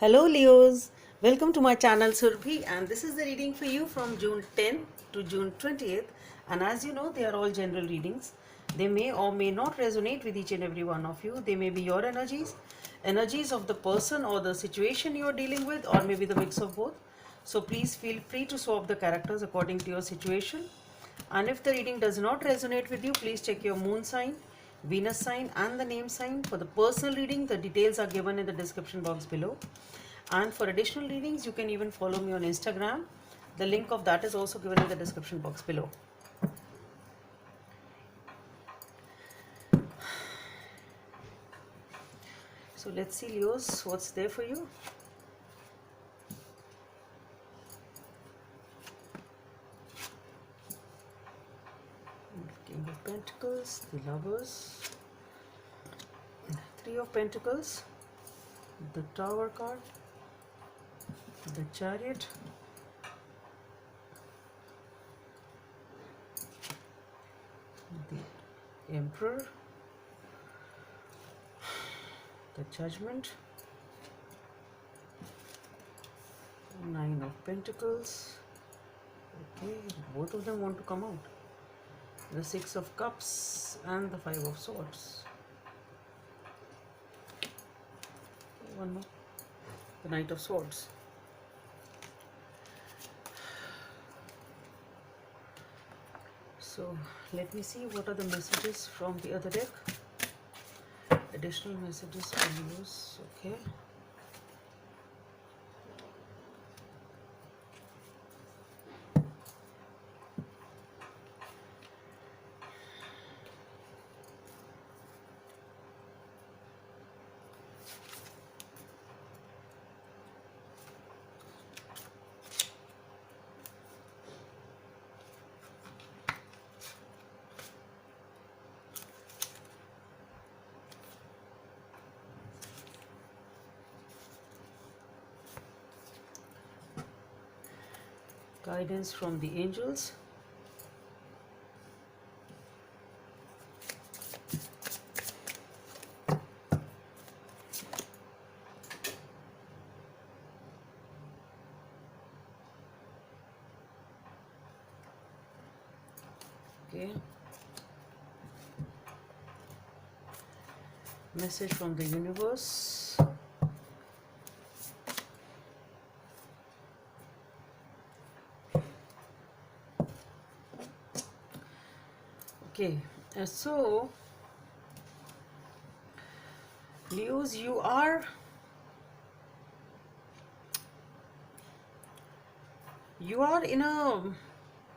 Hello Leos, welcome to my channel Surabhi, and this is the reading for you from June 10th to June 20th. And as you know, they are all general readings. They may or may not resonate with each and every one of you. They may be your energies of the person or the situation you are dealing with, or maybe the mix of both. So please feel free to swap the characters according to your situation. And if the reading does not resonate with you, please check your moon sign, Venus sign and the name sign. For the personal reading, the details are given in the description box below. And for additional readings, you can even follow me on Instagram. The link of that is also given in the description box below. So let's see, Leos, what's there for you. King of Pentacles, the Lovers, Three of Pentacles, the Tower card, the Chariot, the Emperor, the Judgment, Nine of Pentacles. Okay, both of them want to come out. The Six of Cups and the Five of Swords. One more. The Knight of Swords. So let me see what are the messages from the other deck. Additional messages for you. Okay. Guidance from the angels. Okay. Message from the universe. Okay, so Leos, you are in a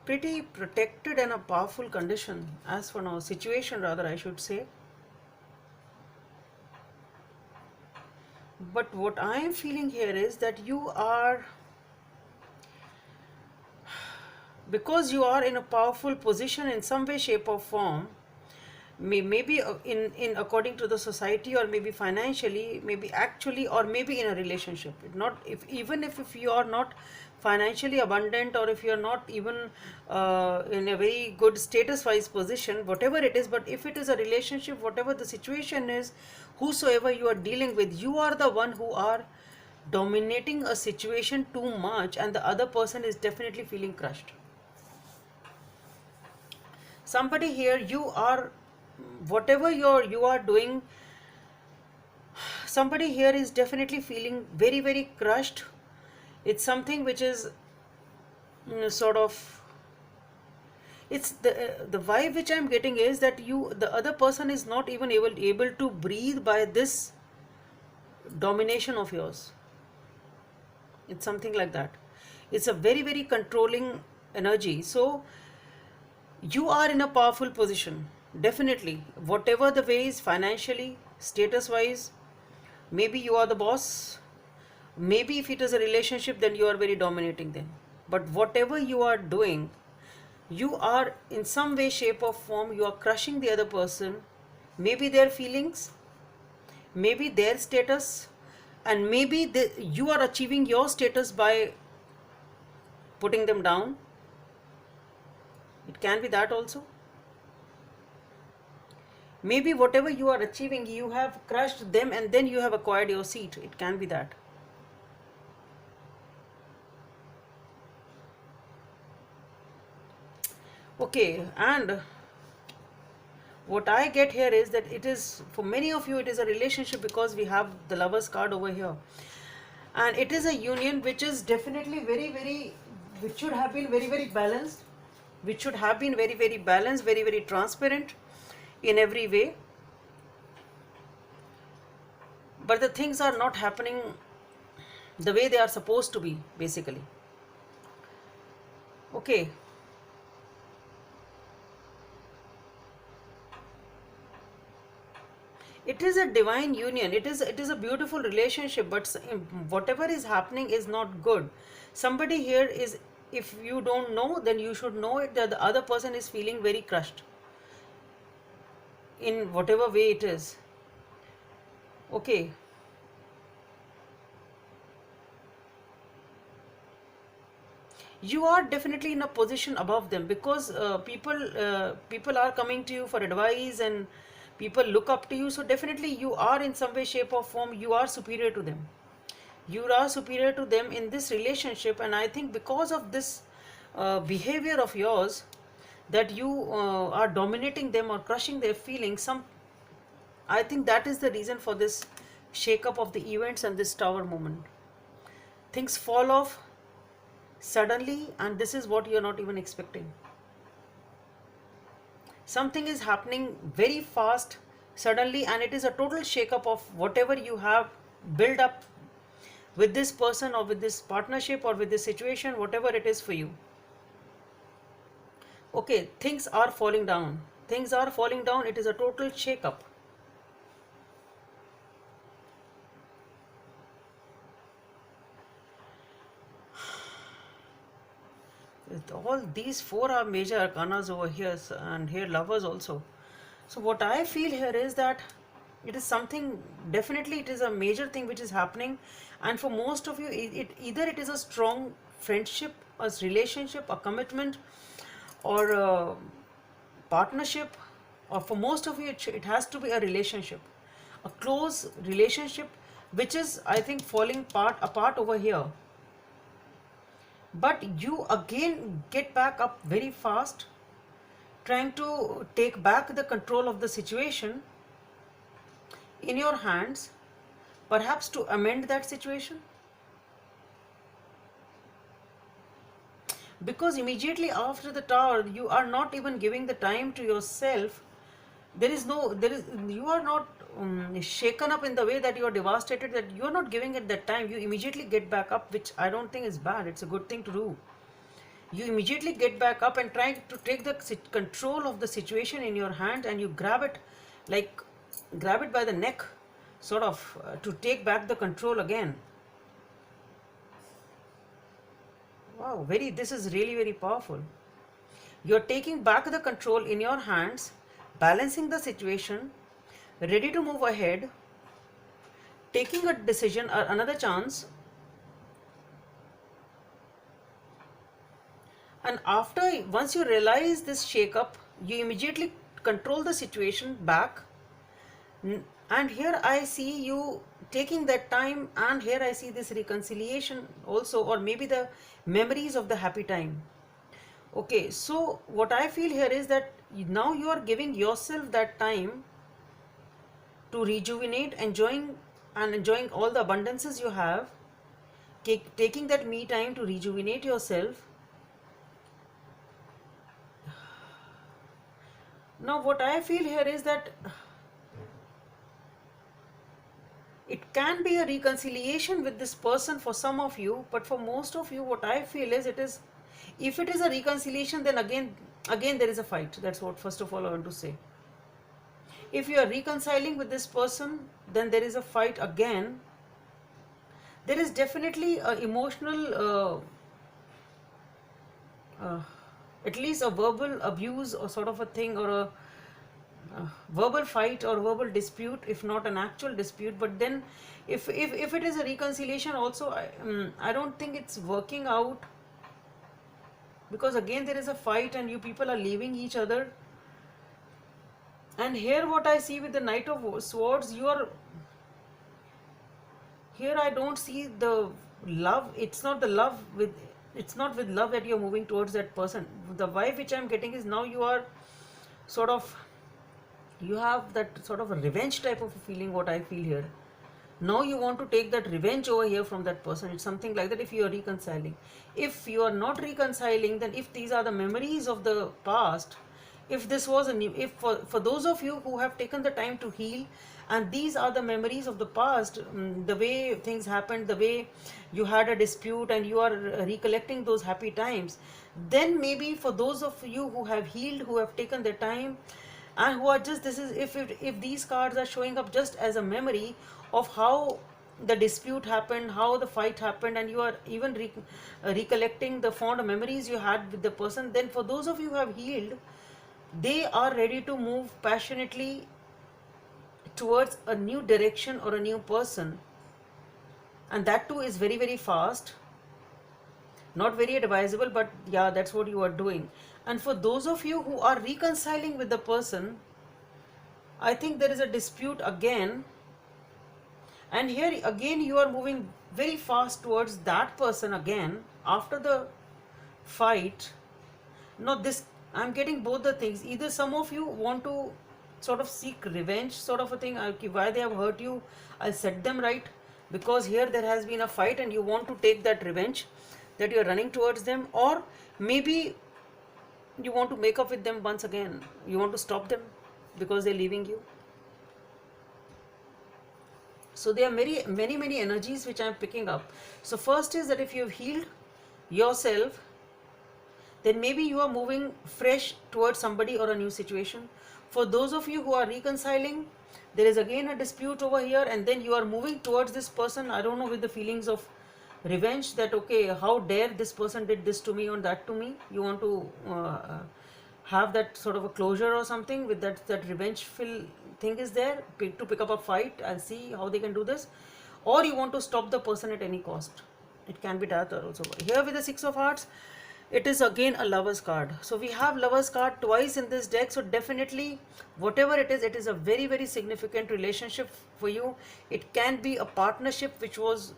pretty protected and a powerful condition, as for now, situation rather I should say. But what I am feeling here is that you are, because you are in a powerful position in some way, shape or form, maybe in according to the society, or maybe financially, maybe actually, or maybe in a relationship. Not if you are not financially abundant, or if you are not even in a very good status wise position, whatever it is, but if it is a relationship, whatever the situation is, whosoever you are dealing with, you are the one who are dominating a situation too much, and the other person is definitely feeling crushed. Somebody here, you are, whatever you are doing, somebody here is definitely feeling very, very crushed. It's something which is sort of, it's the vibe which I'm getting is that the other person is not even able to breathe by this domination of yours. It's something like that. It's a very, very controlling energy. So you are in a powerful position, definitely, whatever the ways, financially, status wise. Maybe you are the boss, maybe if it is a relationship, then you are very dominating them. But whatever you are doing, you are in some way, shape or form, you are crushing the other person, maybe their feelings, maybe their status, and maybe you are achieving your status by putting them down. It can be that also. Maybe whatever you are achieving, you have crushed them and then you have acquired your seat. It can be that. Okay, and what I get here is that it is, for many of you, it is a relationship because we have the Lovers card over here. And it is a union which is definitely very, very, which should have been very, very balanced, which should have been very, very balanced, very, very transparent in every way. But the things are not happening the way they are supposed to be, basically. Okay, it is a divine union, it is a beautiful relationship, but whatever is happening is not good. Somebody here is, if you don't know, then you should know it, that the other person is feeling very crushed in whatever way it is. Okay, you are definitely in a position above them, because people are coming to you for advice, and people look up to you, so definitely you are, in some way, shape or form, you are superior to them. You are superior to them in this relationship, and I think because of this behavior of yours, that you are dominating them or crushing their feelings, some, I think that is the reason for this shake up of the events and this tower moment. Things fall off suddenly, and this is what you're not even expecting. Something is happening very fast, suddenly, and it is a total shake up of whatever you have built up with this person, or with this partnership, or with this situation, whatever it is for you. Okay, things are falling down. Things are falling down. It is a total shake up. All these four are major arcanas over here, and here Lovers also. So what I feel here is that it is something, definitely it is a major thing which is happening, and for most of you, either it is a strong friendship, a relationship, a commitment, or a partnership, or for most of you, it has to be a relationship, a close relationship, which is, I think, falling apart over here. But you again get back up very fast, trying to take back the control of the situation in your hands, perhaps to amend that situation. Because immediately after the tower, you are not even giving the time to yourself. You are not shaken up in the way that you are devastated, that you are not giving it that time. You immediately get back up, which I don't think is bad. It's a good thing to do. You immediately get back up and try to take the control of the situation in your hand, and you grab it, like grab it by the neck, sort of, to take back the control again. Wow, this is really very powerful. You're taking back the control in your hands, balancing the situation, ready to move ahead, taking a decision or another chance. And once you realize this shake up, you immediately control the situation back. And here I see you taking that time, and here I see this reconciliation also, or maybe the memories of the happy time. Okay, so what I feel here is that now you are giving yourself that time to rejuvenate, enjoying all the abundances you have, taking that me time to rejuvenate yourself. Now what I feel here is that it can be a reconciliation with this person for some of you, but for most of you, what I feel is, if it is a reconciliation, then again there is a fight. That's what, first of all, I want to say. If you are reconciling with this person, then there is a fight again. There is definitely a emotional, at least a verbal abuse or sort of a thing, or a verbal fight or verbal dispute, if not an actual dispute. But then if it is a reconciliation also, I don't think it's working out, because again there is a fight and you people are leaving each other. And here what I see with the Knight of Swords, here I don't see the love. It's not the love with It's not with love that you're moving towards that person. The vibe which I'm getting is now you are sort of, you have that sort of a revenge type of a feeling, what I feel here. Now you want to take that revenge over here from that person. It's something like that if you are reconciling. If you are not reconciling, then if these are the memories of the past, if this was a new, if for those of you who have taken the time to heal, and these are the memories of the past, the way things happened, the way you had a dispute and you are recollecting those happy times, then maybe for those of you who have healed, who have taken their time, and who are just, this is, if these cards are showing up just as a memory of how the dispute happened, how the fight happened, and you are even recollecting the fond memories you had with the person, then for those of you who have healed, they are ready to move passionately towards a new direction or a new person, and that too is very, very fast. Not very advisable, but yeah, that's what you are doing. And for those of you who are reconciling with the person, I think there is a dispute again, and here again you are moving very fast towards that person again after the fight. No, this, I'm getting both the things. Either some of you want to sort of seek revenge, sort of a thing, why they have hurt you, I'll set them right, because here there has been a fight and you want to take that revenge, that you're running towards them. Or maybe you want to make up with them once again, you want to stop them because they're leaving you. So there are many energies which I'm picking up. So first is that if you've healed yourself, then maybe you are moving fresh towards somebody or a new situation. For those of you who are reconciling, there is again a dispute over here, and then you are moving towards this person, I don't know, with the feelings of revenge, that okay, how dare this person did this to me or that to me. You want to have that sort of a closure or something with that revengeful thing is there, to pick up a fight and see how they can do this. Or you want to stop the person at any cost. It can be that also. Here with the Six of Hearts, it is again a Lover's card. So we have Lover's card twice in this deck. So definitely whatever it is a very, very significant relationship for you. It can be a partnership which was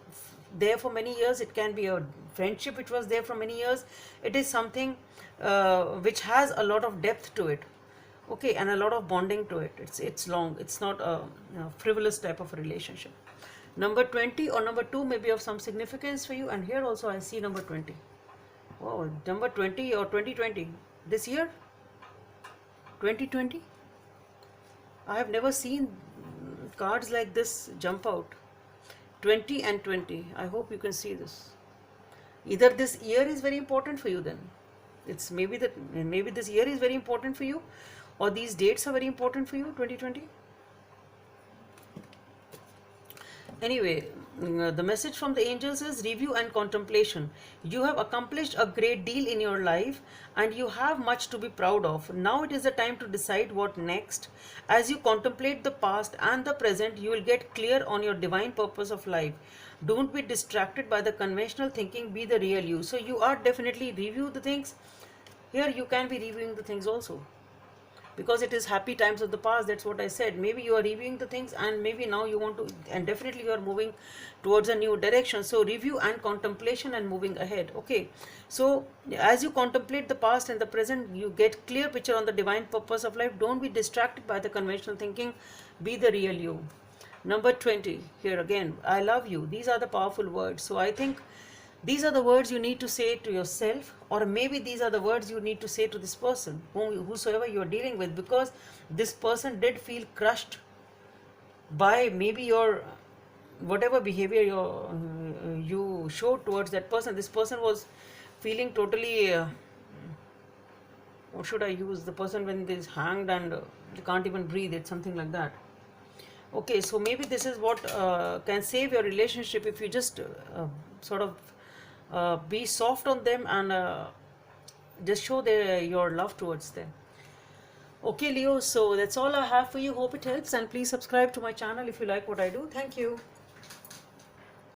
there for many years. It can be a friendship which was there for many years. It is something which has a lot of depth to it. Okay, and a lot of bonding to it. It's long. It's not a frivolous type of a relationship. Number 20 or number 2 may be of some significance for you. And here also I see number 20. Oh, number 20 or 2020. This year? 2020? I have never seen cards like this jump out. 20 and 20. I hope you can see this. Either this year is very important for you then. It's maybe this year is very important for you, or these dates are very important for you, 2020. Anyway, the message from the angels is review and contemplation. You have accomplished a great deal in your life and you have much to be proud of. Now it is the time to decide what next. As you contemplate the past and the present, you will get clear on your divine purpose of life. Don't be distracted by the conventional thinking, be the real you. So you are definitely review the things. Here you can be reviewing the things also, because it is happy times of the past. That's what I said. Maybe you are reviewing the things, and maybe now you want to, and definitely you are moving towards a new direction. So review and contemplation and moving ahead. Okay, so as you contemplate the past and the present, you get clear picture on the divine purpose of life. Don't be distracted by the conventional thinking, be the real you. Number 20, here again, I love you. These are the powerful words. So I think these are the words you need to say to yourself, or maybe these are the words you need to say to this person, whosoever you are dealing with, because this person did feel crushed by maybe your whatever behavior you showed towards that person. This person was feeling totally, what should I use? The person when they is hanged and they can't even breathe. It's something like that. Okay, so maybe this is what can save your relationship if you just sort of be soft on them and just show your love towards them. Okay, Leo, so that's all I have for you. Hope it helps, and please subscribe to my channel if you like what I do. Thank you.